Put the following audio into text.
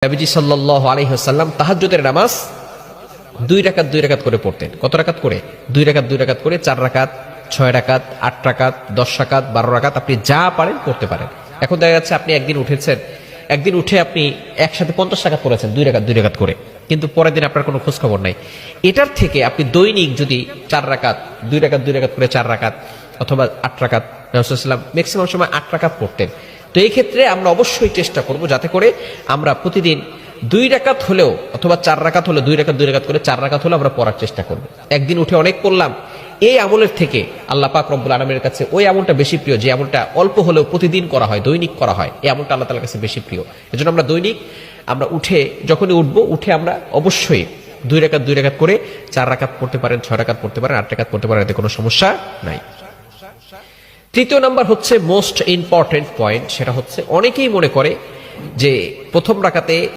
নবীজি সাল্লাল্লাহু আলাইহি ওয়াসাল্লাম তাহাজ্জুদের নামাজ 2 রাকাত করে পড়তেন। কত রাকাত করে? 2 রাকাত করে, 4 রাকাত, 6 রাকাত, 8 রাকাত, 10 রাকাত, 12 রাকাত, আপনি যা পারেন করতে পারেন। এখন দেখা যাচ্ছে আপনি একদিন উঠে আপনি একসাথে 50 রাকাত করেছেন 2 রাকাত করে, কিন্তু পরের দিন আপনার কোনো খোঁজ খবর নাই। এটার থেকে আপনি দৈনিক যদি 4 রাকাত, 2 রাকাত করে 4 রাকাত অথবা 8 রাকাত, রাসূলুল্লাহ সাল্লাল্লাহু আলাইহি ওয়াসাল্লাম ম্যাক্সিমাম সময় 8 রাকাত পড়তেন। তো এই ক্ষেত্রে আমরা অবশ্যই চেষ্টা করব যাতে করে আমরা প্রতিদিন 2 রাকাত হলেও অথবা 4 রাকাত হলেও 2 রাকাত করে 4 রাকাত হলেও আমরা পড়ার চেষ্টা করব। একদিন উঠে অনেক পড়লাম, এই আমলের থেকে আল্লাহ পাক রব্বুল আলামিনের কাছে ওই আমলটা বেশি প্রিয় যে আমলটা অল্প হলেও প্রতিদিন করা হয়, দৈনিক করা হয়। এই আমলটা আল্লাহ তাআলার কাছে বেশি প্রিয়। এজন্য আমরা দৈনিক যখনই উঠবো উঠে আমরা অবশ্যই 2 রাকাত করে 4 রাকাত পড়তে পারেন, 6 রাকাত পড়তে পারেন, 8 রাকাত পড়তে পারেন, এতে কোনো সমস্যা নাই। তৃতীয় নাম্বার হচ্ছে মোস্ট ইম্পর্টেন্ট পয়েন্ট, সেটা হচ্ছে অনেকেই মনে করে যে প্রথম রাকাতে